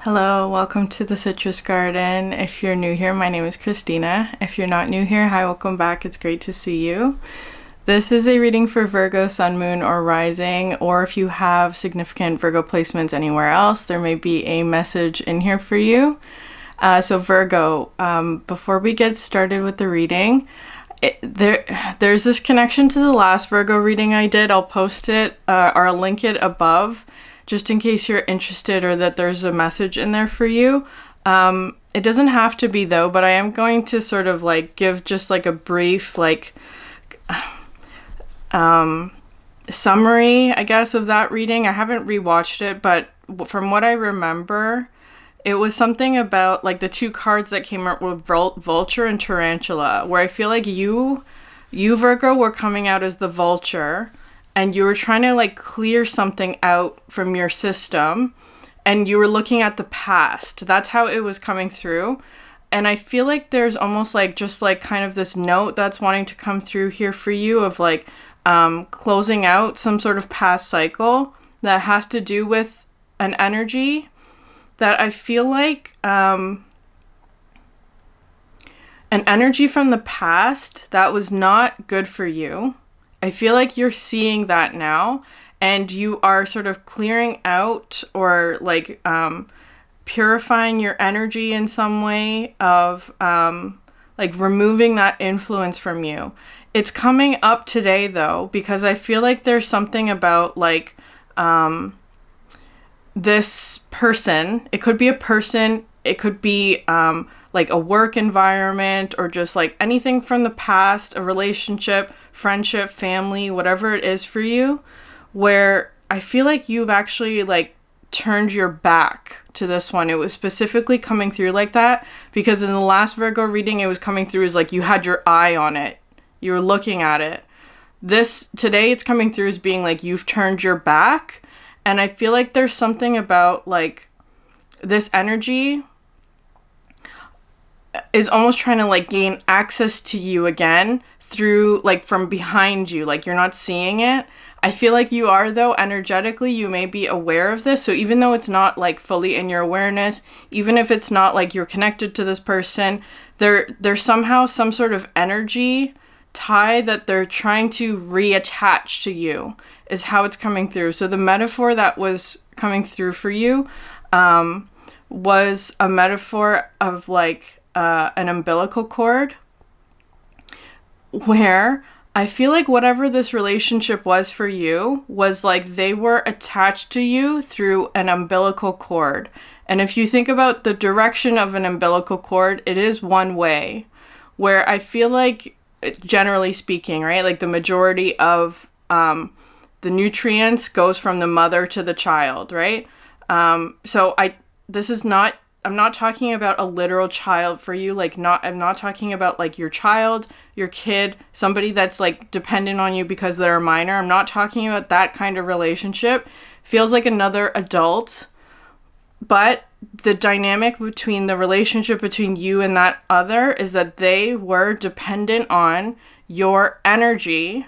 Hello, welcome to the Citrus Garden. If you're new here, my name is Christina. If you're not new here, hi, welcome back. It's great to see you. This is a reading for Virgo, Sun, Moon, or Rising, or if you have significant Virgo placements anywhere else, there may be a message in here for you. So Virgo, before we get started with the reading, there's this connection to the last Virgo reading I did. I'll post it or I'll link it above, just in case you're interested or that there's a message in there for you. It doesn't have to be though, but I am going to sort of give just a brief summary, I guess, of that reading. I haven't rewatched it, but from what I remember, it was something about the two cards that came out with Vulture and Tarantula, where I feel like you Virgo were coming out as the Vulture, and you were trying to clear something out from your system, and you were looking at the past. That's how it was coming through. And I feel like there's almost kind of this note that's wanting to come through here for you of closing out some sort of past cycle that has to do with an energy that I feel an energy from the past that was not good for you. I feel like you're seeing that now, and you are sort of clearing out or purifying your energy in some way of removing that influence from you. It's coming up today though, because I feel like there's something about this person. It could be a person, it could be a work environment, or just anything from the past, a relationship, friendship, family, whatever it is for you, where I feel like you've actually turned your back to this one. It was specifically coming through like that because in the last Virgo reading, it was coming through as you had your eye on it. You were looking at it. Today it's coming through as being you've turned your back. And I feel like there's something about this energy is almost trying to gain access to you again through from behind you, you're not seeing it. I feel like you are though. Energetically you may be aware of this, so even though it's not fully in your awareness, even if it's not you're connected to this person, there's somehow some sort of energy tie that they're trying to reattach to you, is how it's coming through. So the metaphor that was coming through for you was a metaphor of an umbilical cord, where I feel like whatever this relationship was for you was they were attached to you through an umbilical cord. And if you think about the direction of an umbilical cord, it is one way, where I feel generally speaking, right, the majority of the nutrients goes from the mother to the child, right? I'm not talking about a literal child for you. I'm not talking about your child, your kid, somebody that's dependent on you because they're a minor. I'm not talking about that kind of relationship. Feels like another adult, but the dynamic between the relationship between you and that other is that they were dependent on your energy,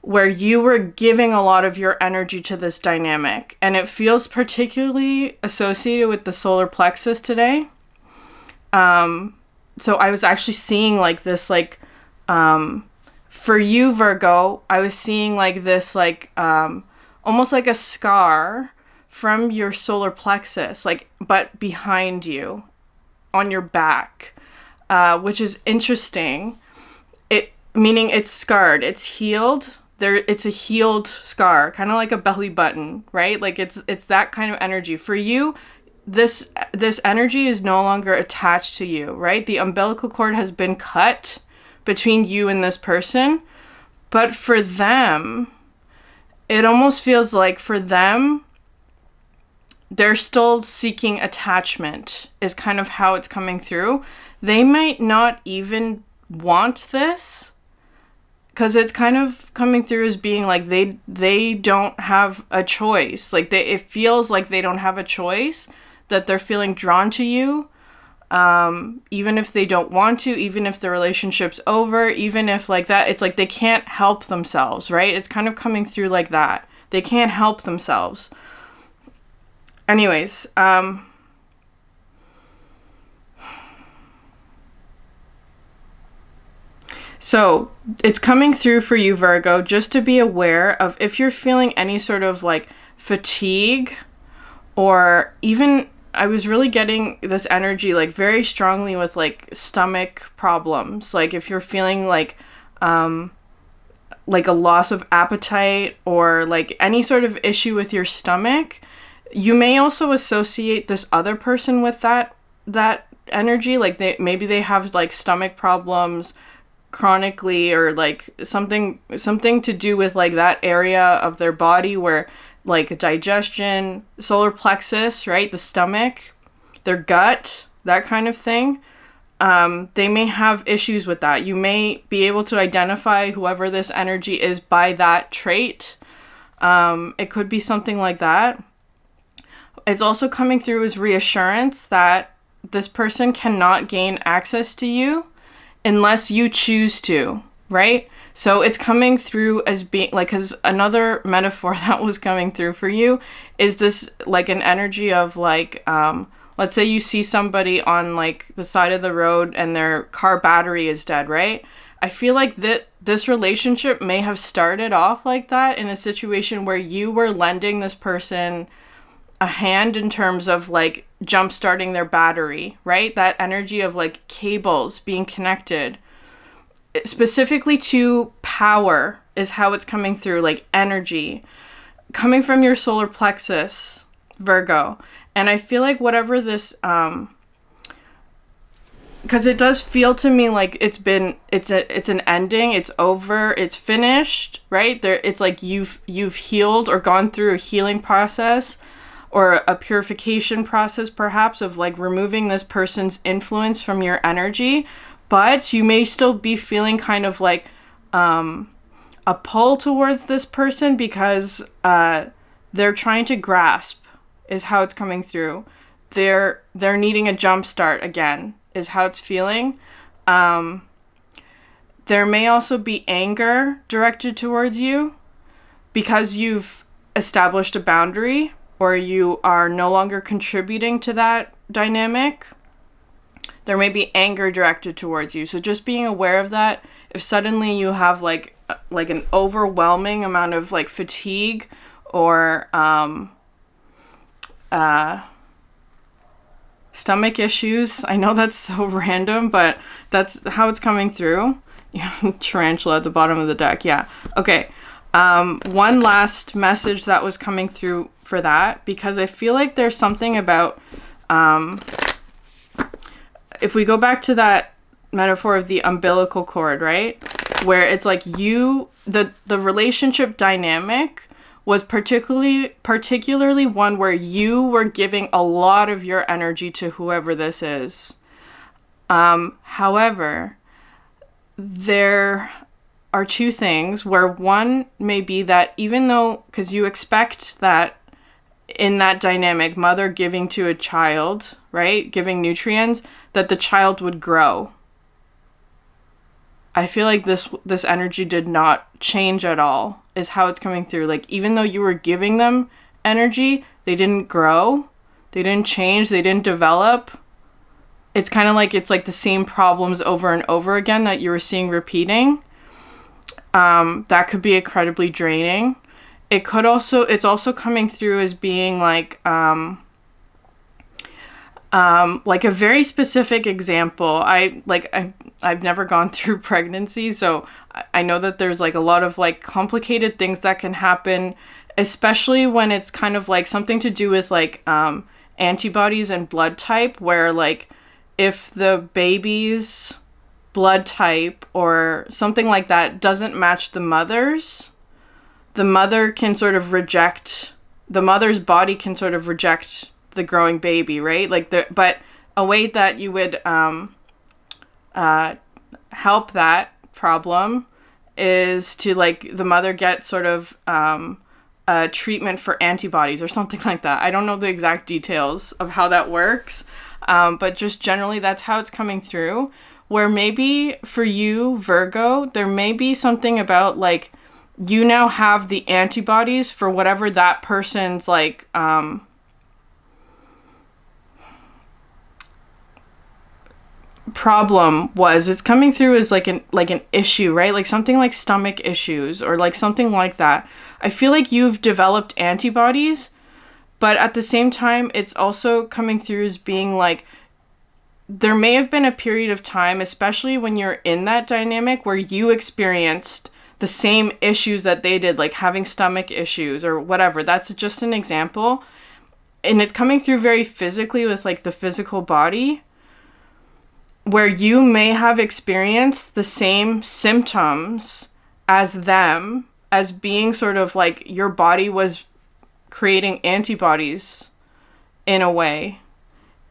where you were giving a lot of your energy to this dynamic. And it feels particularly associated with the solar plexus today. So I was actually seeing this, for you, Virgo, I was seeing this, almost like a scar from your solar plexus, but behind you, on your back, which is interesting. Meaning it's scarred, it's healed. It's a healed scar, kind of like a belly button, right? It's that kind of energy. For you, this energy is no longer attached to you, right? The umbilical cord has been cut between you and this person. But for them, it almost feels for them, they're still seeking attachment, is kind of how it's coming through. They might not even want this, because it's kind of coming through as being they don't have a choice. It feels like they don't have a choice, that they're feeling drawn to you, even if they don't want to, even if the relationship's over, even if that, it's they can't help themselves, right? It's kind of coming through like that. They can't help themselves. anyways, so it's coming through for you, Virgo, just to be aware of if you're feeling any sort of like fatigue, or even I was really getting this energy like very strongly with like stomach problems. Like if you're feeling like a loss of appetite or like any sort of issue with your stomach, you may also associate this other person with that energy. Like maybe they have like stomach problems chronically, or like something to do with like that area of their body where like digestion, solar plexus, right, the stomach, their gut, that kind of thing. They may have issues with that. You may be able to identify whoever this energy is by that trait. It could be something like that. It's also coming through as reassurance that this person cannot gain access to you unless you choose to, right? So it's coming through as being like, because another metaphor that was coming through for you is this like an energy of like, let's say you see somebody on like the side of the road and their car battery is dead, right? I feel like this relationship may have started off like that, in a situation where you were lending this person a hand in terms of like jump starting their battery, right? That energy of like cables being connected specifically to power is how it's coming through, like energy coming from your solar plexus, Virgo. And I feel like whatever this because it does feel to me like it's an ending, it's over, it's finished, right? There, it's like you've healed or gone through a healing process or a purification process, perhaps, of like removing this person's influence from your energy. But you may still be feeling kind of like a pull towards this person because they're trying to grasp, is how it's coming through. They're needing a jump start again, is how it's feeling. There may also be anger directed towards you because you've established a boundary, or you are no longer contributing to that dynamic. There may be anger directed towards you. So just being aware of that. If suddenly you have like an overwhelming amount of like fatigue or stomach issues. I know that's so random, but that's how it's coming through. Tarantula at the bottom of the deck. Yeah. Okay. One last message that was coming through for that, because I feel like there's something about, if we go back to that metaphor of the umbilical cord, right? Where it's like the relationship dynamic was particularly one where you were giving a lot of your energy to whoever this is. However, there are two things where one may be that even though, because you expect that in that dynamic, mother giving to a child, right, giving nutrients, that the child would grow. I feel like this energy did not change at all, is how it's coming through. Like, even though you were giving them energy, they didn't grow, they didn't change, they didn't develop. It's kind of like it's like the same problems over and over again that you were seeing repeating. That could be incredibly draining. It's also coming through as being like a very specific example. I've never gone through pregnancy, so I know that there's like a lot of like complicated things that can happen, especially when it's kind of like something to do with like antibodies and blood type, where like if the baby's blood type or something like that doesn't match the mother's, the mother can sort of reject, the mother's body can sort of reject the growing baby, right? But a way that you would help that problem is to like the mother get sort of a treatment for antibodies or something like that. I don't know the exact details of how that works, but just generally that's how it's coming through. Where maybe for you, Virgo, there may be something about like you now have the antibodies for whatever that person's like problem was. It's coming through as like an issue, right? Like something like stomach issues or like something like that. I feel like you've developed antibodies, but at the same time, it's also coming through as being like, there may have been a period of time, especially when you're in that dynamic, where you experienced the same issues that they did, like having stomach issues or whatever. That's just an example. And it's coming through very physically with like the physical body, where you may have experienced the same symptoms as them, as being sort of like your body was creating antibodies in a way.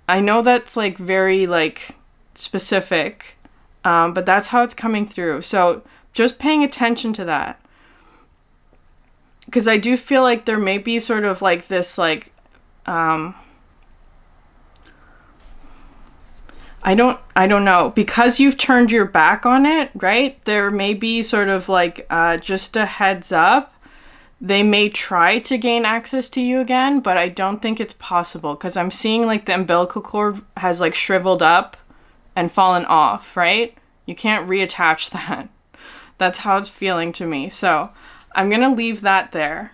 I know that's like very like specific, but that's how it's coming through. So just paying attention to that. Because I do feel like there may be sort of like this like, I don't know, because you've turned your back on it, right? There may be sort of like just a heads up. They may try to gain access to you again, but I don't think it's possible, because I'm seeing like the umbilical cord has like shriveled up and fallen off, right? You can't reattach that. That's how it's feeling to me. So I'm going to leave that there.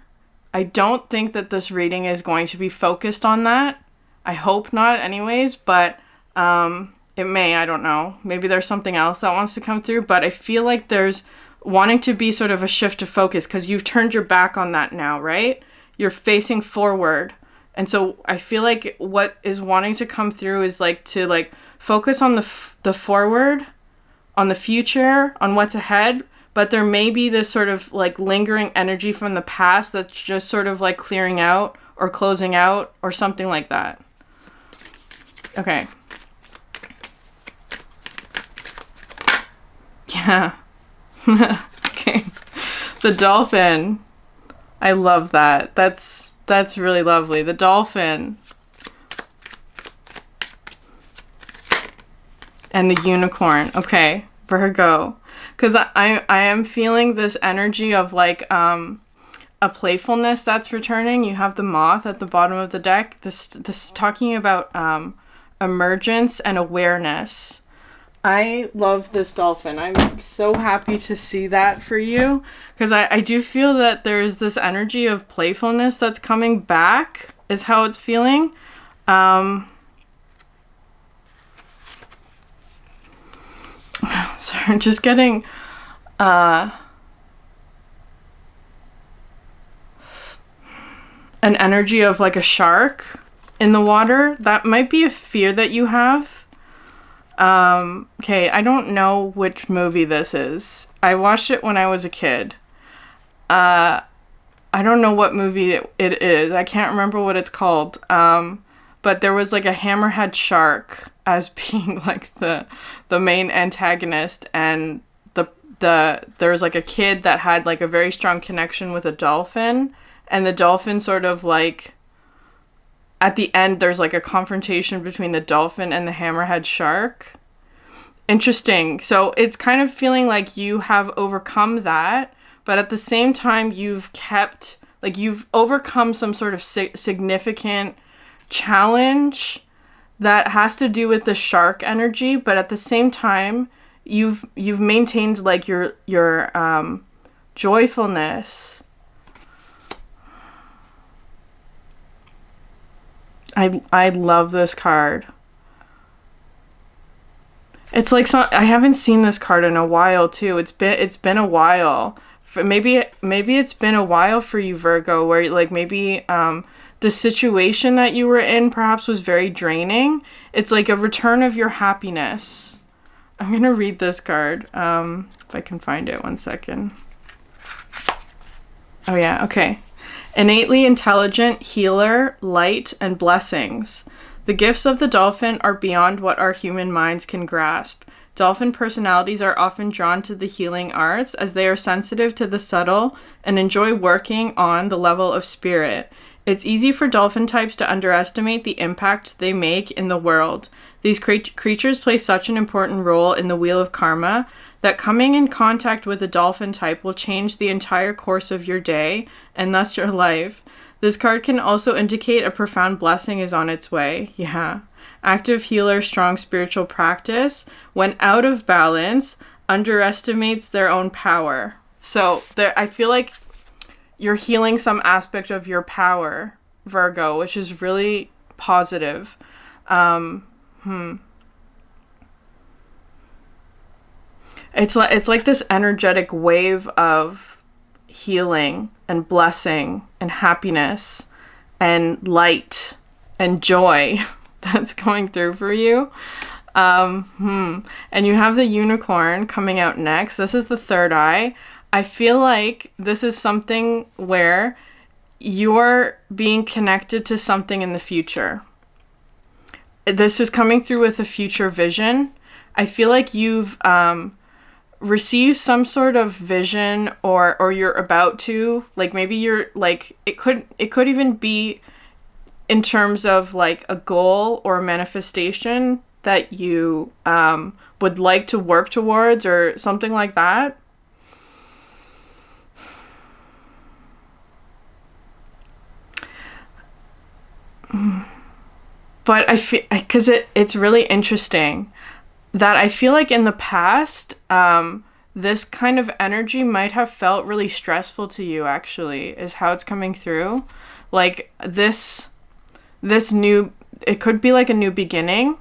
I don't think that this reading is going to be focused on that. I hope not anyways, but it may, I don't know. Maybe there's something else that wants to come through, but I feel like there's wanting to be sort of a shift of focus, because you've turned your back on that now, right? You're facing forward. And so I feel like what is wanting to come through is like to like focus on the forward, on the future, on what's ahead. But there may be this sort of like lingering energy from the past that's just sort of like clearing out or closing out or something like that. Okay. Yeah. Okay. The dolphin. I love that. That's really lovely. The dolphin. And the unicorn. Okay. Virgo. Because I am feeling this energy of like a playfulness that's returning. You have the moth at the bottom of the deck. This talking about emergence and awareness. I love this dolphin. I'm so happy to see that for you, because I do feel that there's this energy of playfulness that's coming back, is how it's feeling. Sorry, I'm just getting an energy of like a shark in the water. That might be a fear that you have. Okay, I don't know which movie this is. I watched it when I was a kid. I don't know what movie it is. I can't remember what it's called. But there was like a hammerhead shark as being like the main antagonist, and there was like a kid that had like a very strong connection with a dolphin, and the dolphin sort of like, at the end, there's like a confrontation between the dolphin and the hammerhead shark. Interesting. So it's kind of feeling like you have overcome that, but at the same time, you've overcome some sort of significant challenge that has to do with the shark energy, but at the same time, you've maintained like your joyfulness. I love this card. It's like I haven't seen this card in a while too. It's been a while. Maybe it's been a while for you, Virgo, where like maybe the situation that you were in perhaps was very draining. It's like a return of your happiness. I'm gonna read this card. If I can find it, 1 second. Oh yeah, okay. Innately intelligent, healer, light, and blessings. The gifts of the dolphin are beyond what our human minds can grasp. Dolphin personalities are often drawn to the healing arts as they are sensitive to the subtle and enjoy working on the level of spirit. It's easy for dolphin types to underestimate the impact they make in the world. These creatures play such an important role in the wheel of karma that coming in contact with a dolphin type will change the entire course of your day and thus your life. This card can also indicate a profound blessing is on its way. Yeah. Active healer, strong spiritual practice, when out of balance, underestimates their own power. So there, I feel like you're healing some aspect of your power, Virgo, which is really positive. It's like this energetic wave of healing and blessing and happiness and light and joy that's going through for you. And you have the unicorn coming out next. This is the third eye. I feel like this is something where you're being connected to something in the future. This is coming through with a future vision. I feel like you've received some sort of vision or you're about to, like maybe you're like, it could even be in terms of like a goal or a manifestation that you would like to work towards or something like that. But I feel, because it's really interesting that I feel like in the past, this kind of energy might have felt really stressful to you, actually, is how it's coming through. Like this new, it could be like a new beginning,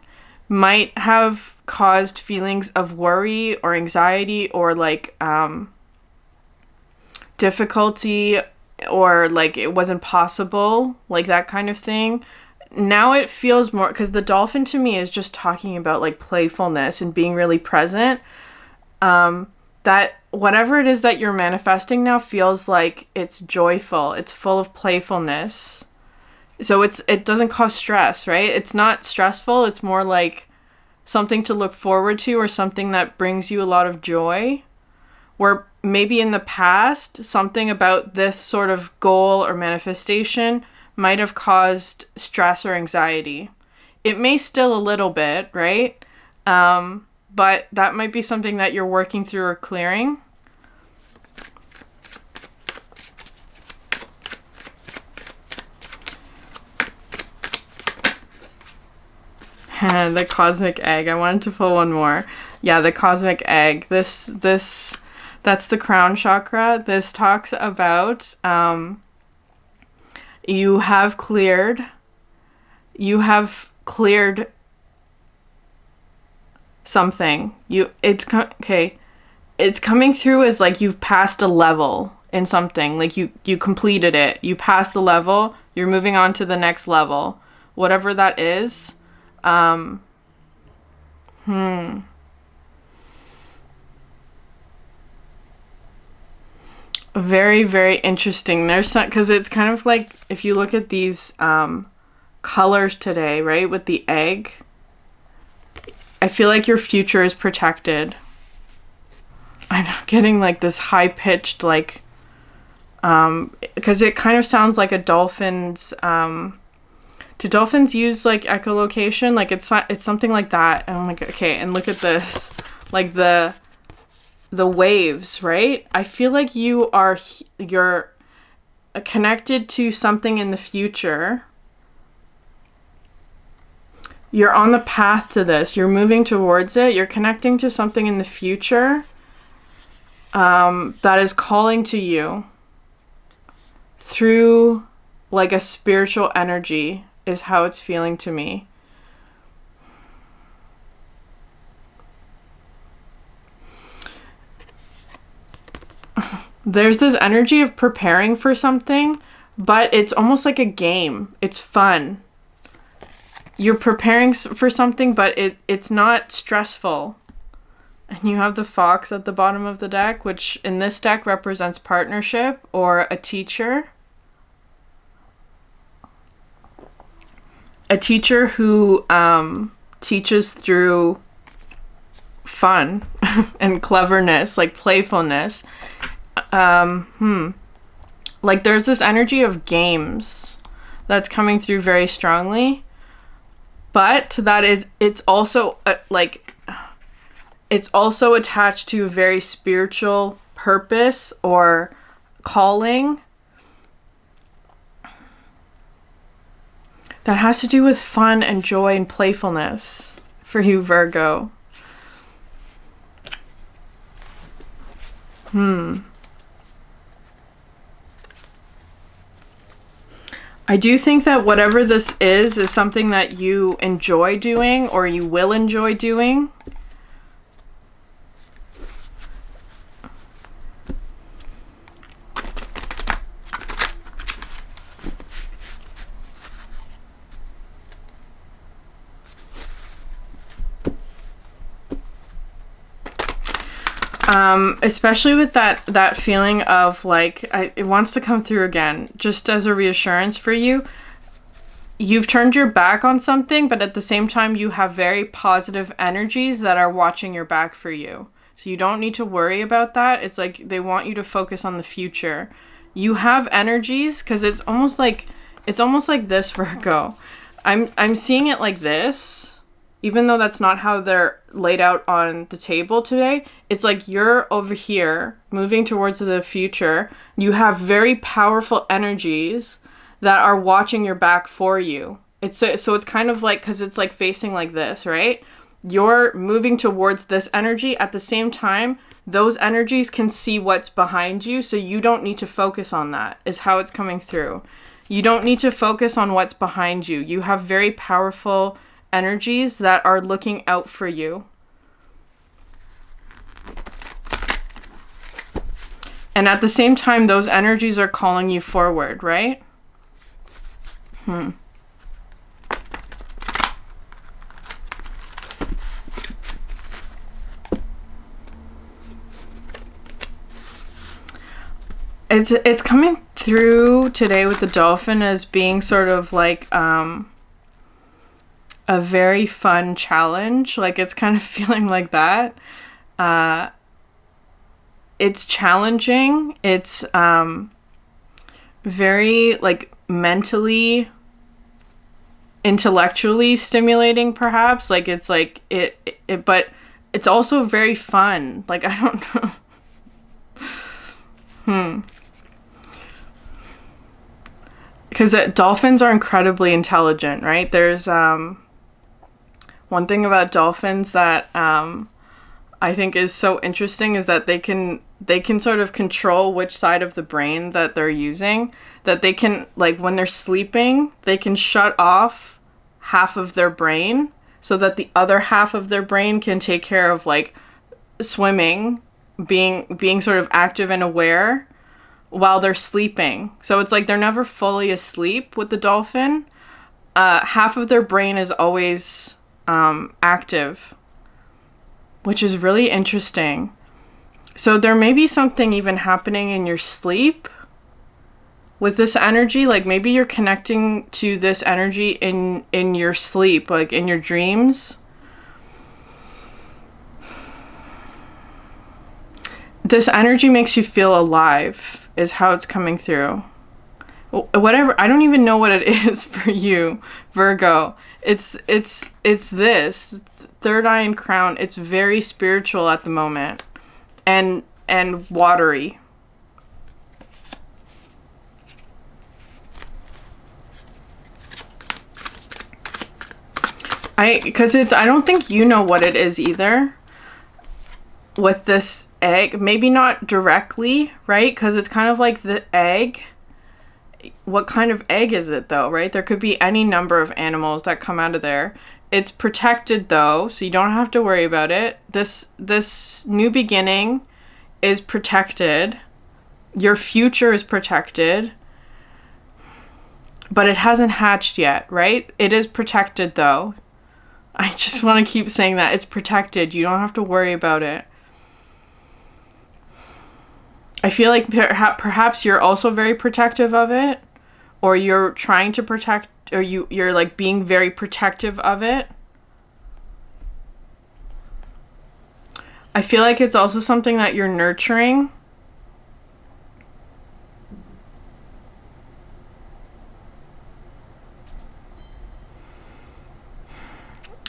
might have caused feelings of worry or anxiety or like difficulty or like it wasn't possible, like that kind of thing. Now it feels more, because the dolphin to me is just talking about like playfulness and being really present. That whatever it is that you're manifesting now feels like it's joyful. It's full of playfulness. So it doesn't cause stress, right? It's not stressful. It's more like something to look forward to or something that brings you a lot of joy. Where maybe in the past, something about this sort of goal or manifestation might have caused stress or anxiety. It may still a little bit, right? But that might be something that you're working through or clearing. The cosmic egg. I wanted to pull one more. Yeah, the cosmic egg. This that's the crown chakra. This talks about you have cleared something. It's coming through as like you've passed a level in something. Like you completed it. You passed the level. You're moving on to the next level. Whatever that is. Very, very interesting. There's some, because it's kind of like, if you look at these colors today, right, with the egg, I feel like your future is protected. I'm getting like this high-pitched, like, because it kind of sounds like a dolphin's, do dolphins use like echolocation? Like it's something like that. And I'm like, okay, and look at this, like the waves, right? I feel like you're connected to something in the future. You're on the path to this. You're moving towards it. You're connecting to something in the future that is calling to you through like a spiritual energy is how it's feeling to me. There's this energy of preparing for something, but it's almost like a game. It's fun. You're preparing for something, but it's not stressful. And you have the fox at the bottom of the deck, which in this deck represents partnership or a teacher. A teacher who teaches through fun and cleverness, like playfulness. Like there's this energy of games that's coming through very strongly, but it's also it's also attached to a very spiritual purpose or calling. That has to do with fun and joy and playfulness for you, Virgo. I do think that whatever this is something that you enjoy doing or you will enjoy doing. Especially with that feeling of like, it wants to come through again, just as a reassurance for you. You've turned your back on something, but at the same time, you have very positive energies that are watching your back for you. So you don't need to worry about that. It's like they want you to focus on the future. You have energies, because it's almost like this, Virgo. I'm seeing it like this. Even though that's not how they're laid out on the table today, it's like you're over here moving towards the future. You have very powerful energies that are watching your back for you. So it's kind of like, because it's like facing like this, right? You're moving towards this energy. At the same time, those energies can see what's behind you, so you don't need to focus on that, is how it's coming through. You don't need to focus on what's behind you. You have very powerful energies that are looking out for you. And at the same time, those energies are calling you forward, right? It's coming through today with the dolphin as being sort of like a very fun challenge. Like, it's kind of feeling like that. It's challenging. It's very like mentally, intellectually stimulating, perhaps. Like, it's like it but it's also very fun. Like, I don't know. Because dolphins are incredibly intelligent, right? There's one thing about dolphins that I think is so interesting is that they can sort of control which side of the brain that they're using. That they can, like, when they're sleeping, they can shut off half of their brain so that the other half of their brain can take care of, like, swimming, being sort of active and aware while they're sleeping. So it's like they're never fully asleep with the dolphin. Half of their brain is always active, which is really interesting. So there may be something even happening in your sleep with this energy. Like, maybe you're connecting to this energy in your sleep, like in your dreams. This energy makes you feel alive, is how it's coming through. Whatever, I don't even know what it is for you, Virgo. It's this third eye and crown. It's very spiritual at the moment, and watery. I don't think you know what it is either with this egg. Maybe not directly, right? Because it's kind of like the egg. What kind of egg is it, though, right? There could be any number of animals that come out of there. It's protected, though, so you don't have to worry about it. This new beginning is protected. Your future is protected. But it hasn't hatched yet, right? It is protected, though. I just want to keep saying that. It's protected. You don't have to worry about it. I feel like perhaps you're also very protective of it, or you're trying to protect, or you're like being very protective of it. I feel like it's also something that you're nurturing.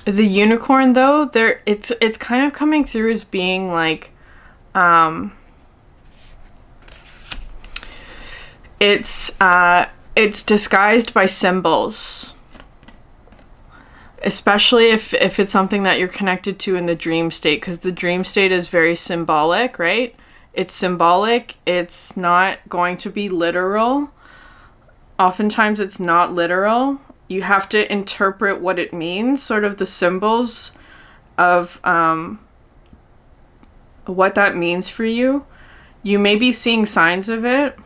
The unicorn, though, it's kind of coming through as being like, it's disguised by symbols. especially if it's something that you're connected to in the dream state, because the dream state is very symbolic, right? It's symbolic. It's not going to be literal. Oftentimes it's not literal. You have to interpret what it means, sort of the symbols of what that means for you. You may be seeing signs of it,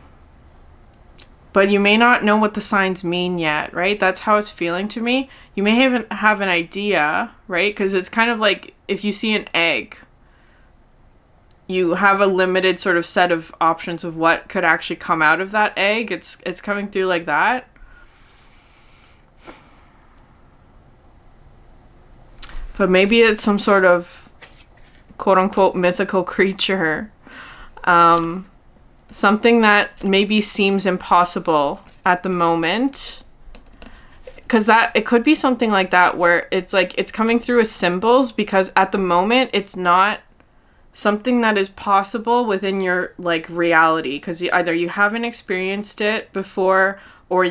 but you may not know what the signs mean yet, right? That's how it's feeling to me. You may have an idea, right? Because it's kind of like if you see an egg, you have a limited sort of set of options of what could actually come out of that egg. It's coming through like that. But maybe it's some sort of quote-unquote mythical creature. Something that maybe seems impossible at the moment. Because it could be something like that where it's like it's coming through as symbols, because at the moment it's not something that is possible within your like reality, because either you haven't experienced it before, or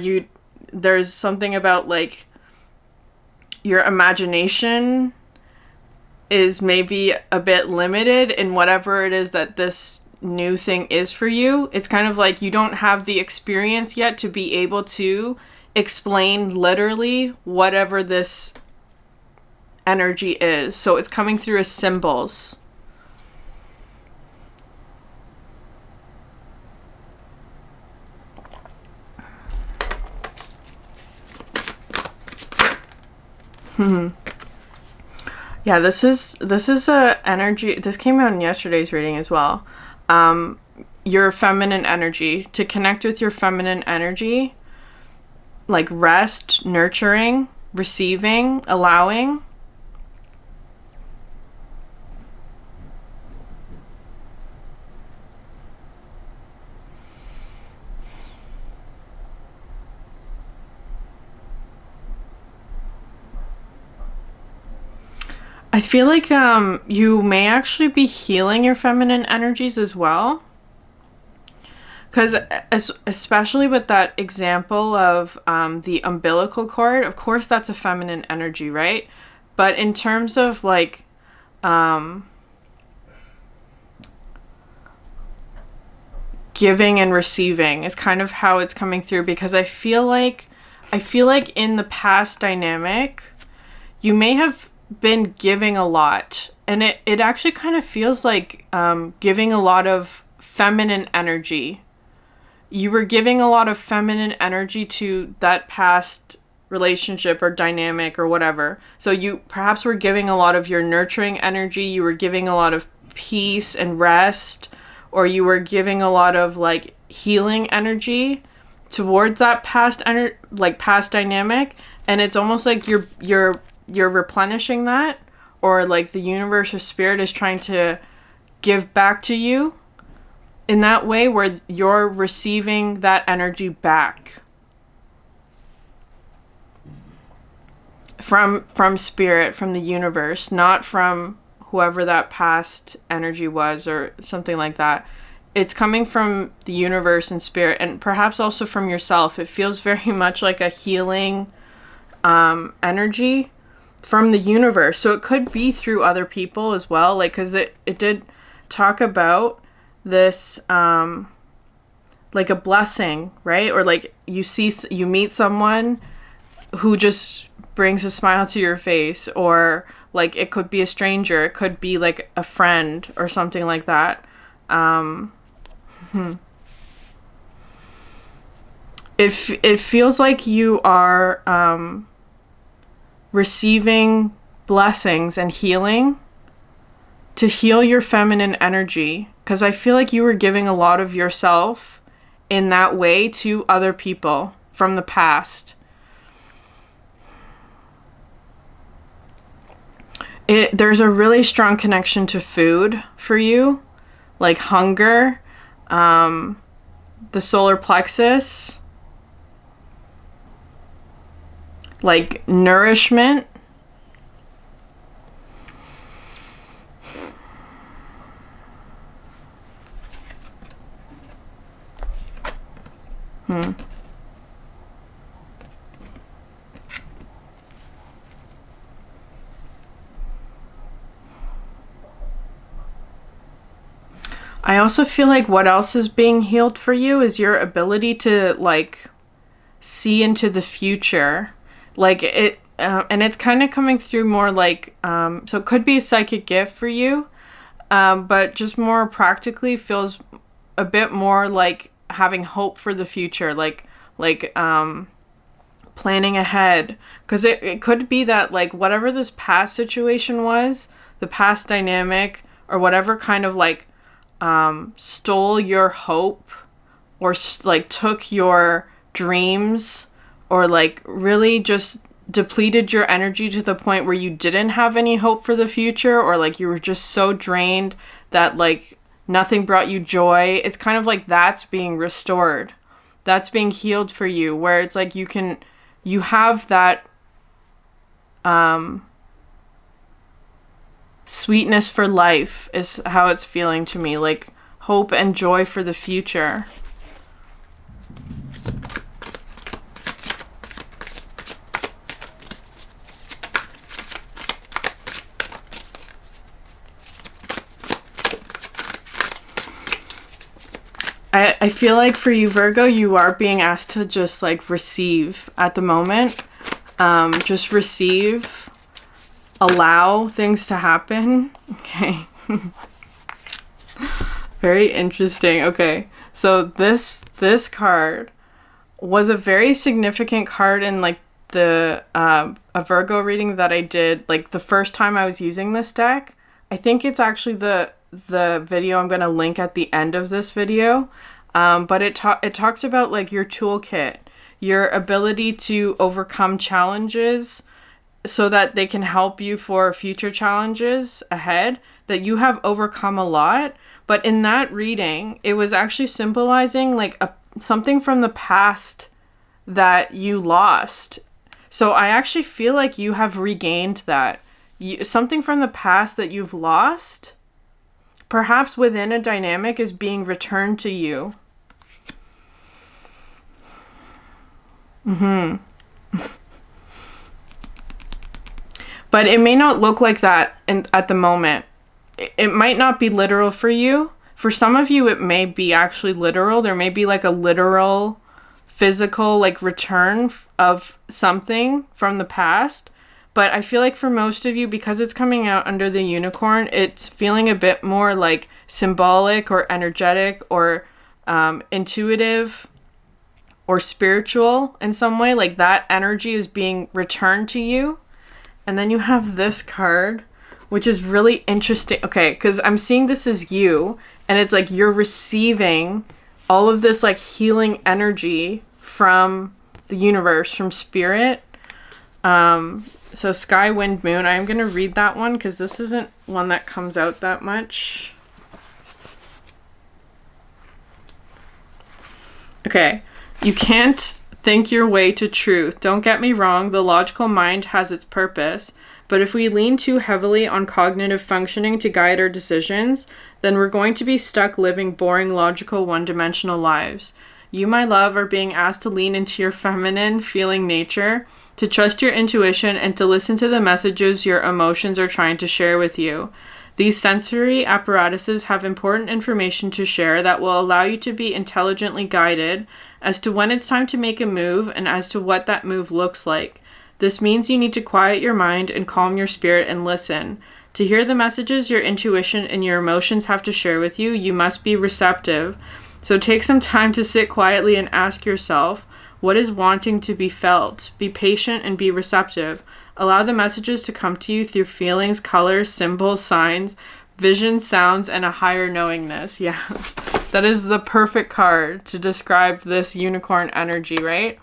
there's something about like your imagination is maybe a bit limited in whatever it is that this new thing is for you. It's kind of like you don't have the experience yet to be able to explain literally whatever this energy is. So it's coming through as symbols. Yeah, this is a energy. This came out in yesterday's reading as well. Your feminine energy, to connect with your feminine energy, like rest, nurturing, receiving, allowing. I feel like you may actually be healing your feminine energies as well. Because especially with that example of the umbilical cord, of course that's a feminine energy, right? But in terms of like giving and receiving is kind of how it's coming through, because I feel like in the past dynamic, you may have been giving a lot, and it actually kind of feels like giving a lot of feminine energy. You were giving a lot of feminine energy to that past relationship or dynamic or whatever. So you perhaps were giving a lot of your nurturing energy, you were giving a lot of peace and rest, or you were giving a lot of like healing energy towards that past dynamic, and it's almost like you're replenishing that, or like the universe or spirit is trying to give back to you in that way, where you're receiving that energy back from spirit, from the universe, not from whoever that past energy was or something like that. It's coming from the universe and spirit, and perhaps also from yourself. It feels very much like a healing energy from the universe. So it could be through other people as well, like, because it did talk about this like a blessing, right? Or like you meet someone who just brings a smile to your face, or like it could be a stranger, it could be like a friend or something like that. It feels like you are receiving blessings and healing to heal your feminine energy, because I feel like you were giving a lot of yourself in that way to other people from the past. There's a really strong connection to food for you, like hunger, the solar plexus, like nourishment. I also feel like what else is being healed for you is your ability to like see into the future. Like it, and it's kind of coming through more like, so it could be a psychic gift for you, but just more practically feels a bit more like having hope for the future, like planning ahead. Because it could be that like whatever this past situation was, the past dynamic, or whatever kind of like stole your hope, or like took your dreams, or like really just depleted your energy to the point where you didn't have any hope for the future, or like you were just so drained that like nothing brought you joy. It's kind of like that's being restored. That's being healed for you, where it's like you have that sweetness for life is how it's feeling to me, like hope and joy for the future. I feel like for you, Virgo, you are being asked to just like receive at the moment. Just receive, allow things to happen. Okay. Very interesting. Okay. So this card was a very significant card in like the a Virgo reading that I did like the first time I was using this deck. I think it's actually the video I'm going to link at the end of this video. But it talks about like your toolkit, your ability to overcome challenges so that they can help you for future challenges ahead, that you have overcome a lot. But in that reading, it was actually symbolizing like something from the past that you lost. So I actually feel like you have regained that. Something from the past that you've lost, perhaps within a dynamic, is being returned to you. But it may not look like that at the moment. It might not be literal for you. For some of you, it may be actually literal. There may be like a literal, physical, like return of something from the past. But I feel like for most of you, because it's coming out under the unicorn, it's feeling a bit more like symbolic or energetic or intuitive or spiritual in some way. Like that energy is being returned to you. And then you have this card, which is really interesting. Okay, because I'm seeing this as you, and it's like you're receiving all of this like healing energy from the universe, from spirit. So Sky, Wind, Moon. I'm going to read that one because this isn't one that comes out that much. Okay. You can't think your way to truth. Don't get me wrong, the logical mind has its purpose, but if we lean too heavily on cognitive functioning to guide our decisions, then we're going to be stuck living boring, logical, one-dimensional lives. You, my love, are being asked to lean into your feminine, feeling nature, to trust your intuition, and to listen to the messages your emotions are trying to share with you. These sensory apparatuses have important information to share that will allow you to be intelligently guided as to when it's time to make a move and as to what that move looks like. This means you need to quiet your mind and calm your spirit and listen. To hear the messages your intuition and your emotions have to share with you, you must be receptive. So take some time to sit quietly and ask yourself, what is wanting to be felt? Be patient and be receptive. Allow the messages to come to you through feelings, colors, symbols, signs, visions, sounds, and a higher knowingness. Yeah, that is the perfect card to describe this unicorn energy, right?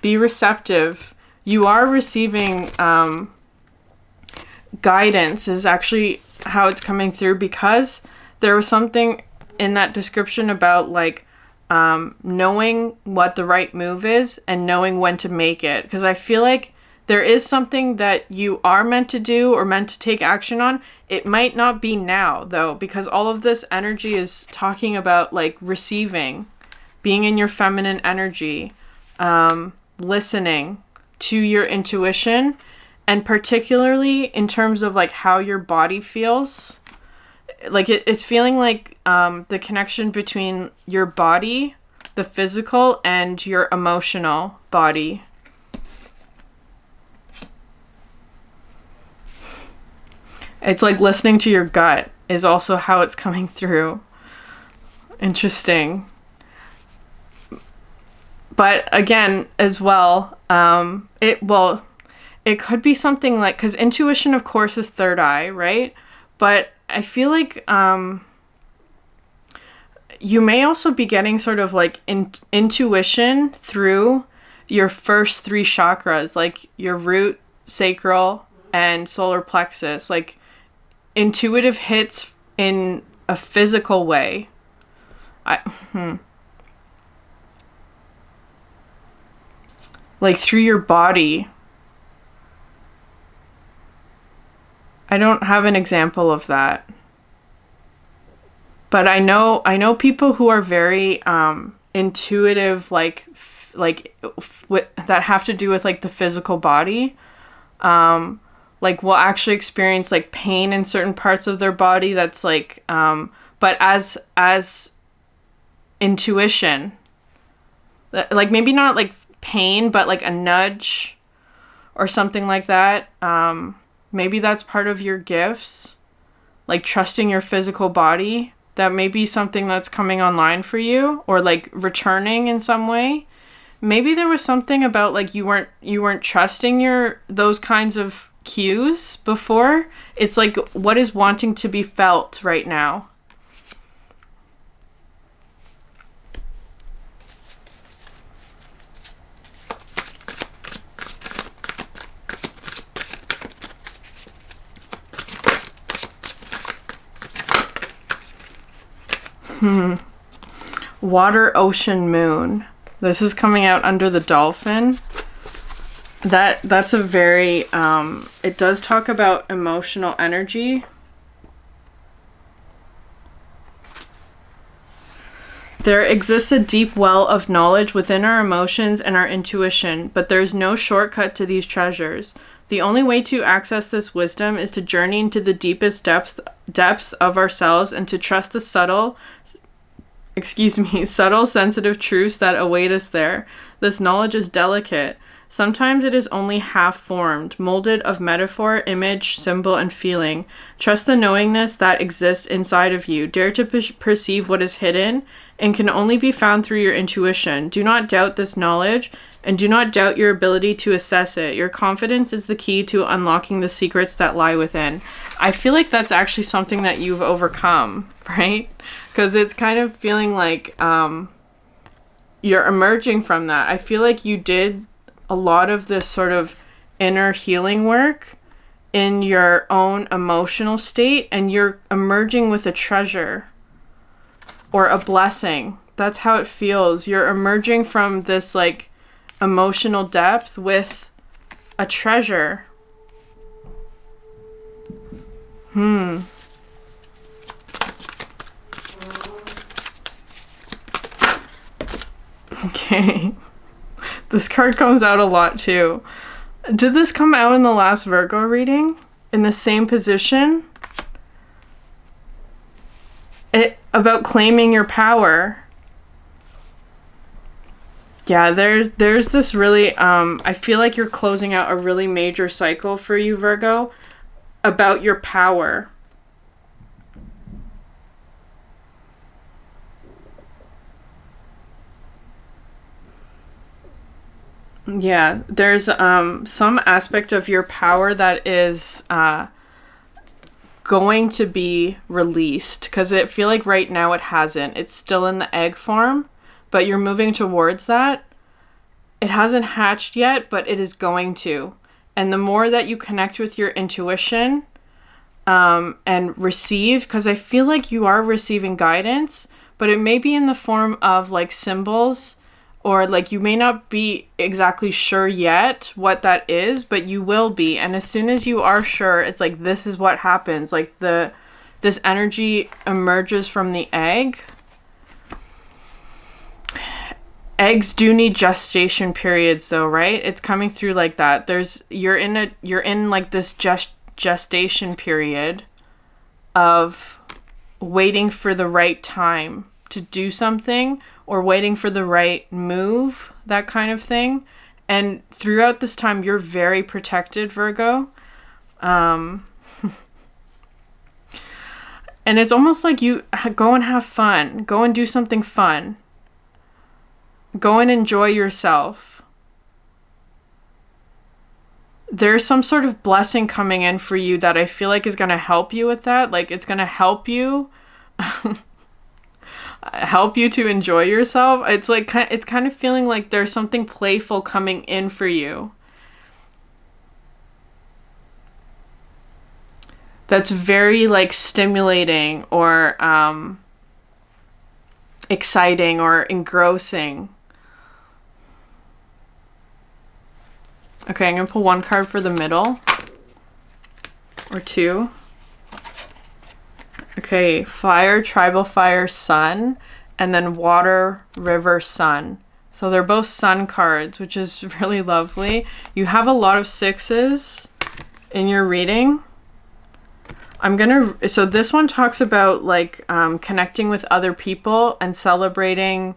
Be receptive. You are receiving guidance is actually how it's coming through, because there was something in that description about like knowing what the right move is and knowing when to make it. Because I feel like there is something that you are meant to do or meant to take action on. It might not be now, though, because all of this energy is talking about like receiving, being in your feminine energy, listening to your intuition, and particularly in terms of like how your body feels. like it's feeling like the connection between your body, the physical, and your emotional body. It's like listening to your gut is also how it's coming through. Interesting. But again, as well, it could be something like, because intuition, of course, is third eye, right? But I feel like you may also be getting sort of like intuition through your first three chakras, like your root, sacral, and solar plexus. Like intuitive hits in a physical way. Like through your body. I don't have an example of that. But I know people who are very intuitive, that have to do with like the physical body. Like will actually experience like pain in certain parts of their body. That's like, but as intuition, like maybe not like pain, but like a nudge or something like that. Maybe that's part of your gifts, like trusting your physical body. That may be something that's coming online for you, or like returning in some way. Maybe there was something about like you weren't trusting those kinds of cues before. It's like what is wanting to be felt right now. Water, ocean, moon. This is coming out under the dolphin. That's a very it does talk about emotional energy. There exists a deep well of knowledge within our emotions and our intuition, but there is no shortcut to these treasures. The only way to access this wisdom is to journey into the deepest depths of ourselves and to trust the subtle, sensitive truths that await us there. This knowledge is delicate. Sometimes it is only half-formed, molded of metaphor, image, symbol, and feeling. Trust the knowingness that exists inside of you. Dare to perceive what is hidden and can only be found through your intuition. Do not doubt this knowledge, and do not doubt your ability to assess it. Your confidence is the key to unlocking the secrets that lie within. I feel like that's actually something that you've overcome, right? Because it's kind of feeling like you're emerging from that. I feel like you did a lot of this sort of inner healing work in your own emotional state, and you're emerging with a treasure or a blessing. That's how it feels. You're emerging from this like emotional depth with a treasure. Okay. This card comes out a lot too. Did this come out in the last Virgo reading? In the same position? About claiming your power. Yeah, there's this really, I feel like you're closing out a really major cycle for you, Virgo, about your power. Yeah, there's some aspect of your power that is going to be released, because I feel like right now it hasn't. It's still in the egg form, but you're moving towards that. It hasn't hatched yet, but it is going to. And the more that you connect with your intuition and receive, because I feel like you are receiving guidance, but it may be in the form of like symbols, or like you may not be exactly sure yet what that is, but you will be. And as soon as you are sure, it's like this is what happens. Like this energy emerges from the egg. Eggs do need gestation periods though, right? It's coming through like that. You're in like this gestation period of waiting for the right time to do something or waiting for the right move, that kind of thing. And throughout this time, you're very protected, Virgo. And it's almost like you go and have fun. Go and do something fun. Go and enjoy yourself. There's some sort of blessing coming in for you that I feel like is going to help you with that. Like, it's going to help you help you to enjoy yourself. It's like, it's kind of feeling like there's something playful coming in for you. That's very like stimulating or exciting or engrossing. Okay, I'm going to pull one card for the middle. Or two. Okay, fire, tribal fire, sun. And then water, river, sun. So they're both sun cards, which is really lovely. You have a lot of sixes in your reading. So this one talks about like connecting with other people and celebrating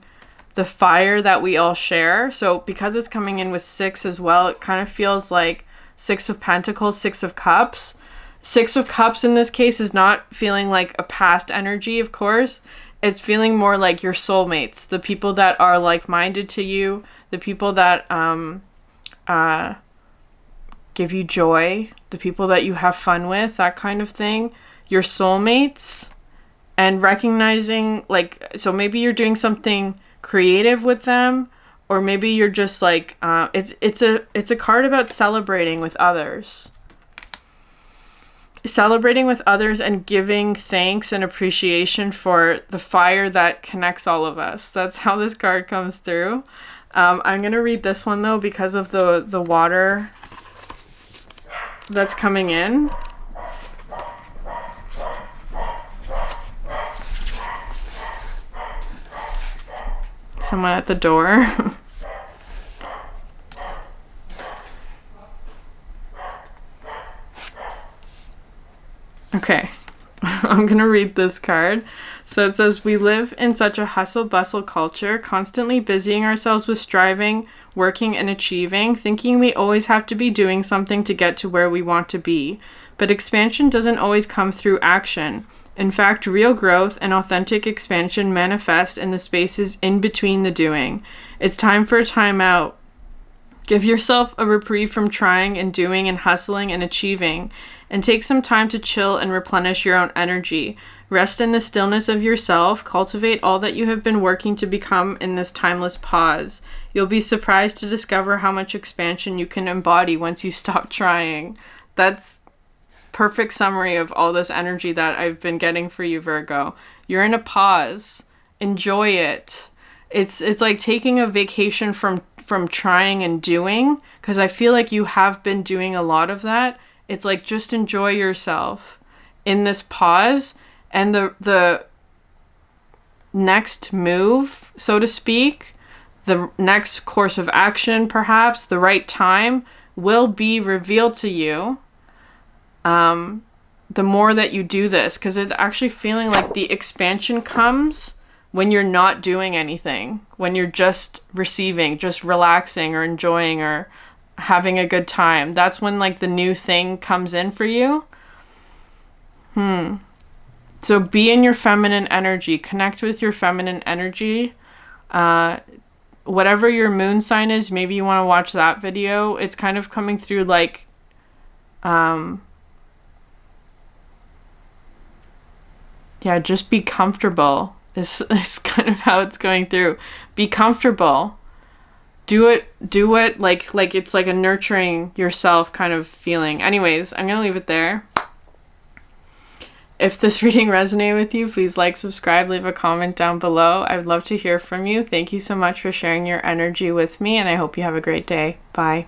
the fire that we all share. So because it's coming in with 6 as well, it kind of feels like 6 of Pentacles, 6 of Cups. 6 of Cups in this case is not feeling like a past energy, of course. It's feeling more like your soulmates, the people that are like-minded to you, the people that give you joy, the people that you have fun with, that kind of thing. Your soulmates. And recognizing, like, so maybe you're doing something creative with them, or maybe you're just like it's a card about celebrating with others and giving thanks and appreciation for the fire that connects all of us. That's how this card comes through. I'm gonna read this one though because of the water that's coming in. Someone at the door. Okay, I'm gonna read this card. So it says, we live in such a hustle-bustle culture, constantly busying ourselves with striving, working, and achieving, thinking we always have to be doing something to get to where we want to be. But expansion doesn't always come through action. In fact, real growth and authentic expansion manifest in the spaces in between the doing. It's time for a time out. Give yourself a reprieve from trying and doing and hustling and achieving, and take some time to chill and replenish your own energy. Rest in the stillness of yourself. Cultivate all that you have been working to become in this timeless pause. You'll be surprised to discover how much expansion you can embody once you stop trying. That's perfect summary of all this energy that I've been getting for you, Virgo. You're in a pause. Enjoy it. It's like taking a vacation from trying and doing, because I feel like you have been doing a lot of that. It's like, just enjoy yourself in this pause, and the next move, so to speak, the next course of action, perhaps the right time, will be revealed to you the more that you do this, because it's actually feeling like the expansion comes when you're not doing anything, when you're just receiving, just relaxing or enjoying or having a good time. That's when like the new thing comes in for you. So be in your feminine energy, connect with your feminine energy. Whatever your moon sign is, maybe you want to watch that video. It's kind of coming through like just be comfortable. This is kind of how it's going through. Be comfortable. Do it like it's like a nurturing yourself kind of feeling. Anyways, I'm gonna leave it there. If this reading resonated with you, please like, subscribe, leave a comment down below. I would love to hear from you. Thank you so much for sharing your energy with me, and I hope you have a great day. Bye.